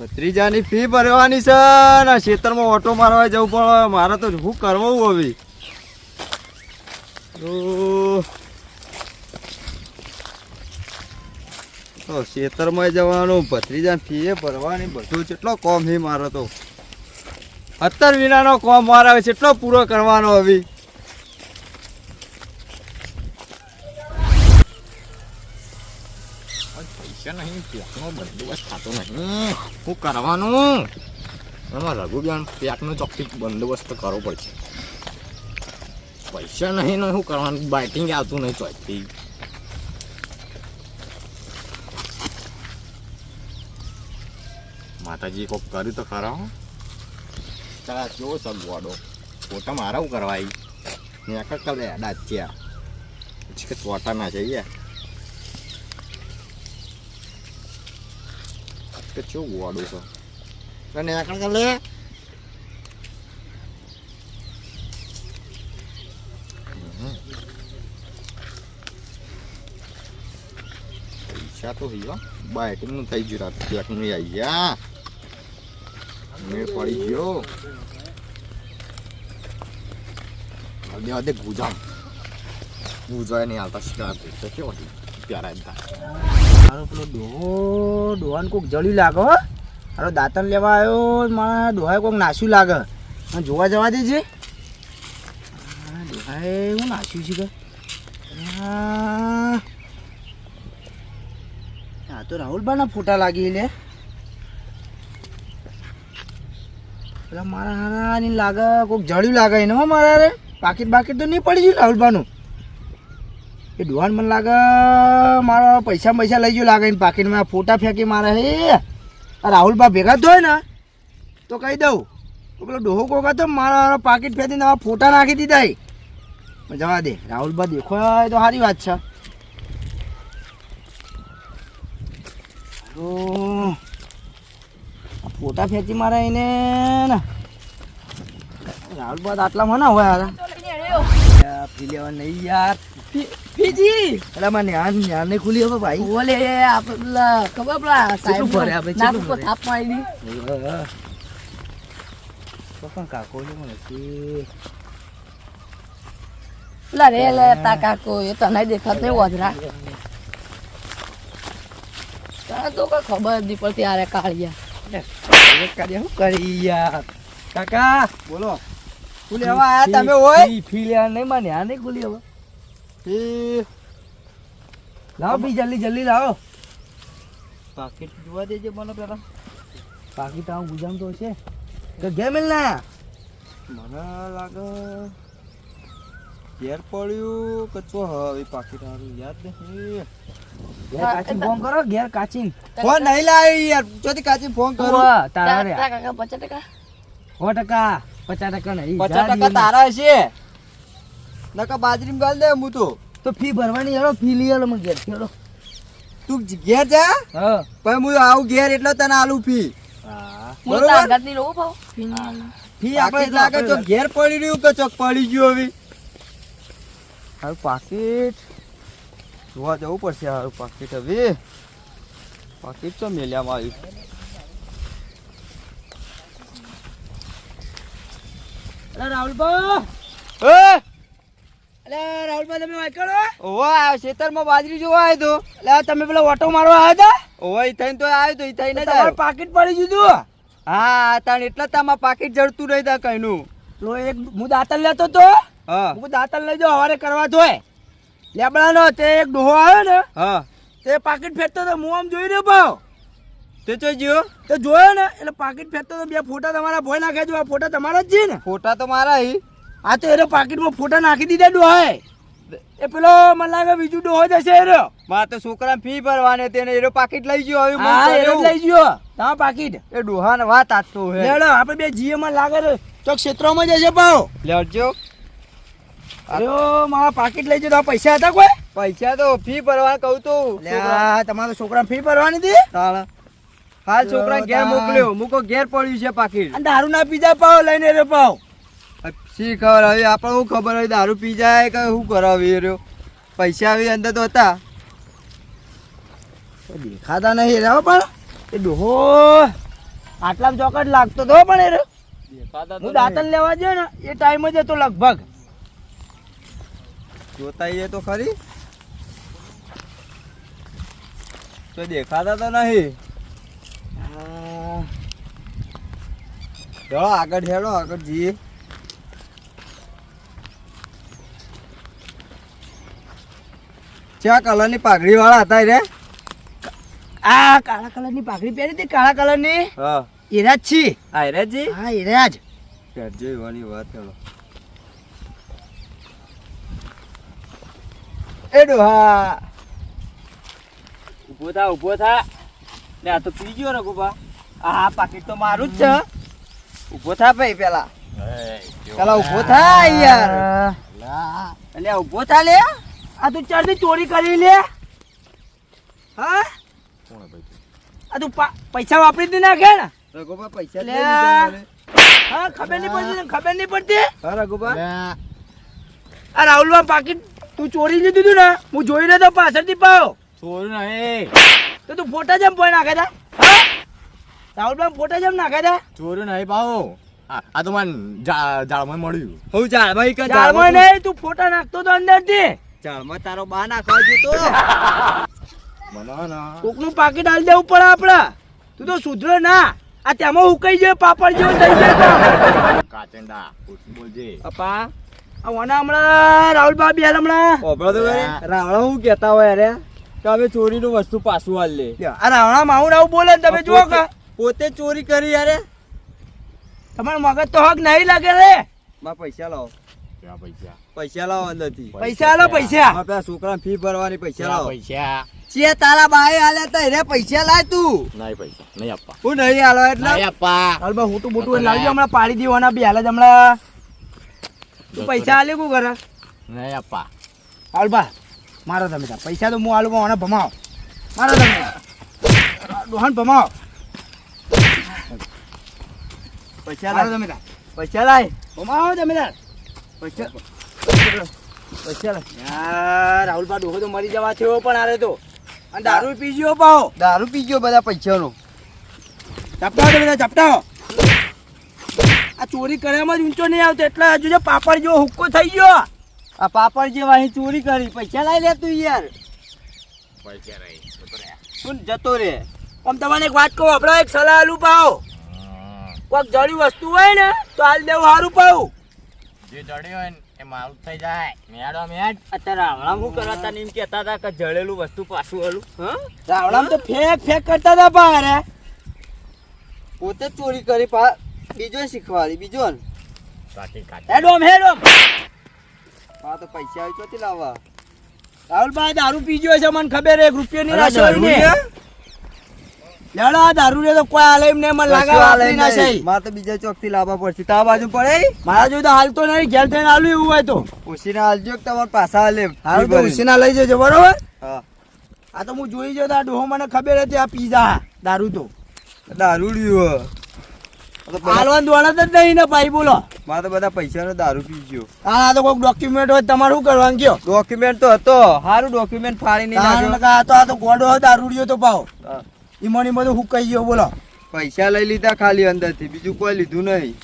ભત્રીજાની fee ભરવાની છે ને ખેતરમાં ઓટો મારવા જવું પડે. મારે તો શું કરવું હવે? તો ખેતરમાં જવાનું, ભત્રીજા ફી ભરવાની, બધું કેટલો કોમ છે મારે તો. 17 વિનાનો કોમ મારે કેટલો પૂરો કરવાનો હવે? પૈસા નહીં, પેકનો બંદોબસ્ત થતો નહીં. શું કરવાનું? એમાં રઘુબેન પેકનો ચોખ્ખી બંદોબસ્ત કરવો પડશે. પૈસા નહીં ને શું કરવાનું? બાઇટિંગ આવતું નહીં ચોખ્ખી. માતાજી કોક કર્યું તો ખરા. ચાલ કેવો સગવાડો ફોટા મારા હું કરવાય ને આખા કરે ડાચ્યા પછી કે ચોટા ના જઈએ કે ચેવું વાડું છે ને આકણ કર લે. પૈસા તો હૈયા બાઇટિંગ નું થઈ ગયું રાત પેકનું આવી ગયા મેળ પડી ગયો. દે ગુજામ ગુજાય નહીં આવતા શિકાર તો કેવો પ્યારા એમ થાય. મારો પેલો ડોહાને કોઈક જળ્યું લાગે હો. મારો દાંતણ લેવા આવ્યો, મારા ડોહાએ કોઈક નાસ્યું લાગે. મને જોવા જવા દેજે. ડોહાએ હું નાસ્યું છે કે આ તો રાહુલભાઈના ફોટા લાગી લે. પેલા મારા હારા ની લાગે કોઈક જળ્યું લાગે એને હો. મારા રે પાકીટ બાકીટ તો નહીં પડી ગયું રાહુલભાઈનું. એ ડોહાન મને લાગે મારા પૈસા લઈ ગયો લાગે. પાકીટમાં ફોટા ફેંકી મારે હે. રાહુલભા ભેગા થયો ને તો કહી દઉં તો પેલો ડોહો કોક હતો મારા પાકીટ ફેંકીને ફોટા નાખી દીધા. જવા દે, રાહુલભા દેખો તો સારી વાત છે. ફોટા ફેંકી મારે એને ને રાહુલભા આટલા મને હોય યાર પી લેવા નહીં યાર. પીજી એટલે મને ન્યાન નહીં ખુલી હવે ભાઈ. બોલે આપણે ખબર પેલા સાહેબ ભરે આપણે નાક ઉપર થાપ મારી દી તો પણ કાકો મને પેલા રે લે તા કાકો એ તો નહીં દેખાત નહીં વધરા તને તો કઈ ખબર નહીં પડતી. આરે કાળિયા શું કરી યાર. કાકા બોલો શું લેવા આયા તમે? હોય ફી લેવા નહીં મને આ નહીં ખુલી હવે. લાવો બી જલ્દી લાવો. પાકીટ જોવા દેજે મને પેલા. પાકીટ આવું ગુજામ તો છે તો ઘેર મિલ ના. મને લાગે ઘેર પડ્યું કચો હવે પાકીટ હારું યાદ નહીં. ઘેર કાચી ફોન કરો. ઘેર કાચી ફોન નહીં લાવી યાર. ચોથી કાચી ફોન કરો તારા રે. 50% 50% નહીં. 50% તારા છે. નકા બાજરી ગાલ દે હું તો ફી ભરવાની હેડો. ફી લઈ આલો મને ઘેર હેડો. તું ઘેર જા. હા પણ હું આવું ઘેર એટલે તને આલુ ફી. હા બરોબર. ફી આપણે લાગે તો ઘેર પડી રહ્યું કે ચોક પડી ગયું હવે. હારું પાકીટ જોવા જવું પડશે. હારું પાકીટ હવે પાકીટ તો મેલ્યામાં આવ્યું. રાહુલભાઈ રાહુલભાઈ તમે વાત કરો. ઓવા ખેતરમાં બાજરી જોવા આવ્યો તો. એટલે તમે પેલા ઓટો મારવા આવ્યા હતા. ઓવા ઈથાઈને તો આવ્યો તો ઈથાઈને જ પાકીટ પડી ગયું. હા તાણ એટલે તમારા પાકીટ જડતું નહીં તા કઈનું. તો એક હું દાંતણ લેતો તો. હા હું દાંતણ લઈ જાઉં હવારે કરવા તોય લેબડાનો તે એક ડોહો આવ્યો ને. હા તે પાકીટ ફેંકતો તો. હું આમ જોઈ રહ્યો ભાવ તે જોઈ ગયો તો જોયો ને એટલે પાકીટ ફેંકતો તો. બે ફોટા તમારા ભોય નાખ્યા જો. આ ફોટા તમારા જ છે ને? ફોટા તો મારા હી. આ તો એનો પાકીટમાં ફોટા નાખી દીધા ડોહાએ. એ પેલો મને લાગે બીજું ડોહો જશે એનો. મારે તો છોકરા ફી ભરવાની તેને એનો પાકીટ લઈ ગયો. હવે હા એનો લઈ ગયો તમારા પાકીટ. એ ડોહાને વાત આતો હે. લેડો આપણે બે જીએ માં લાગે તો ક્ષેત્રમાં જશે ભાવ લેજો. અરે મારા પાકીટ લઈ જતો. પૈસા હતા કોઈ? પૈસા તો ફી ભરવા કહું તો. તમારા છોકરા ફી ભરવાની હતી. હાલ છોકરા ઘેર મોકલ્યો. મૂકો ઘેર પડ્યું છે પાકીટ. દારૂ ના પીજા પાવ લઈને રે પાવ. શી ખબર હવે આપણે શું ખબર હોય દારૂ પી જાય કે શું કરાવી રહ્યો. પૈસા આવી અંદર તો હતા દેખાતા નહીં રહ્યો. પણ એ ડોહો આટલા ચોકટ લાગતો તો પણ એ રહ્યો. હું દાંતણ લેવા ગયો ને એ ટાઈમ જ હતો લગભગ. જોતા એ તો ખરી તો દેખાતા તો નહીં. ચલો આગળ હેડો, આગળ જઈએ. ક્યાં કલરની પાઘડી વાળા હતા રે? આ કાળા કલરની પાઘડી પહેરી હતી, કાળા કલરની હા એરા જ છી. આ રે જી હા એરા જ. કરજો એવાની વાત હેડો. એ ડોહા ઊભો થા ને આ તો પી ગયો ને ગોપા. આ પાકીટ તો મારું જ છે. ઊભો થા ભાઈ પેલા. પેલા ઊભો થા યાર. એટલે ઊભો થા લે. આ તું ચારથી ચોરી કરી લે. હા આ તું પૈસા વાપરી જ નાખે ને. રઘુબા પૈસા લે. દે દીધા મને. હા ખબર નહીં પડતી ને, ખબર નહીં પડતી. હા રઘુબા આ રાહુલમાં પાકીટ તું ચોરી લીધું હતું ને, હું જોઈ રહ્યો તો પાછળથી પાવ. ચોરું નહીં, તો તું ફોટા જેમ પોઈ નાખે તા. હા રાહુલમાં ફોટા જેમ નાખે તા. ચોરું નહીં પાવો. આ તો મને ઝાડમાં મળ્યું. હું ઝાડમાં ઈ ઝાડમાં નહીં, તું ફોટા નાખતો તો અંદરથી. ઝાડમાં તારો બા નાખવા જતો. મને ના કોકનું પાકીટ આલી દેવું પડે આપડે. તું તો સુધરો ના. આ તેમાં ઉકાઈ જાય પાપડ જેવો થઈ જાય. કાચંડા ઓછું બોલજે. અપા આ વના હમણાં રાહુલ બાબી હાલ હમણાં ઓબળો તો કરે. રાવણા હું કહેતા હોય અરે કે અમે ચોરીનું વસ્તુ પાછું હાલ લે. આ રાવણા માઉન આવું બોલે ને તમે જુઓ કે પોતે ચોરી કરી યાર. તમારું મગજ તો હક નહીં લાગે રે. માં પૈસા લાવો, ક્યાં પૈસા? પૈસા લાવો અંદરથી. પૈસા આલો પૈસા. માં પેલા છોકરા ફી ભરવાની પૈસા ક્યાં લાવો. પૈસા? ચે તારા બાએ આલ્યા તા રે પૈસા લાય તું. નહીં પૈસા નહીં આપવા. હું નહીં આલો એટલે નહીં આપવા. હાલ બા હુટું બુટું લાવજો હમણાં પાડી દેવાના બી હાલ જ હમણાં. તું પૈસા આલે કુ કરે? નહીં આપવા. હાલ બા મારો તમે તાર પૈસા તો હું આલુ પણ ભમાવ. મારો તમે ડોહન ભમાવ. પૈસા મારો લાય. તમે તાર પૈસા લાય. ભમાવો તમે તાર. પૈસા પૈસા લાય. યાર રાહુલ બા ડોહો તો મરી જવા થયો પણ આરે તો. અને દારૂ પી ગયો પાઓ. દારૂ પી ગયો બધા પૈસાનો. ચપટાવો તમે તાર ચપટાવો. આ ચોરી કર્યામાં જ ઊંચો નહીં આવતો એટલે હજુ જો પાપડ જેવો હુક્કો થઈ ગયો. આ પાપડ જેવા અહીં ચોરી કરી પૈસા લાય લે તું યાર. પૈસા નહીં. જતો રહે. શું જતો રે? આમ તમને એક વાત કહું, આપણે એક સલાહ આલું પાઓ. કોઈક જડી વસ્તુ હોય ને તો હાલ દેવું સારું પાવું. જે જડ્યું હોય ને એ મારું થઈ જાય. મેડો મેડ. અત્યારે રાવણા હું કરતા એમ કહેતા હતા કે જળેલું વસ્તુ પાછું આલું. હા રાવણામ તો ફેક કરતા હતા પા અરે. પોતે જ ચોરી કરી બીજો શીખવાડી બીજો ને. કાચી કાચી. હેડોમ હેડોમ. હા તો પૈસા આવી ચોથી લાવવા. રાહુલભાઈ દારૂ પી ગયો છે મને ખબર છે. 1 રૂપિયો ની અરે રાશિ દારૂ ને. લે? લેડો આ દારૂ રે તો કોઈ આલે એમ ને મને લાગે વાપરી ના છે. મારે તો બીજા ચોક થી લાવવા પડશે. તારા બાજુ પડે મારા જોઈ તો હાલ તો નહીં, ઘેર થઈને આલું એવું હોય તો. ઉસીના હાલજો કે તમારે પાછા હાલે. હાલ તો ઉસીના લઈ જજો બરોબર. હા આ તો હું જોઈ ગયો તો આ ડોહો મને ખબર હતી આ પીઝા દારૂ તો દારૂ લ્યો. હાલવાનું દોડત જ નહીં ને ભાઈ બોલો. મારે તો બધા પૈસાનો દારૂ પી ગયો. આ તો કોઈક ડોક્યુમેન્ટ હોય તમારે શું કરવાનું કયો? ડોક્યુમેન્ટ તો હતો સારું ડોક્યુમેન્ટ ફાડી નહીં નાખ્યો. આ તો ગોડો દારૂડિયો તો પાવ હા. ઈમોની બધું હુકાઈ ગયો બોલો. પૈસા લઈ લીધા ખાલી અંદરથી બીજું કોઈ લીધું નહીં.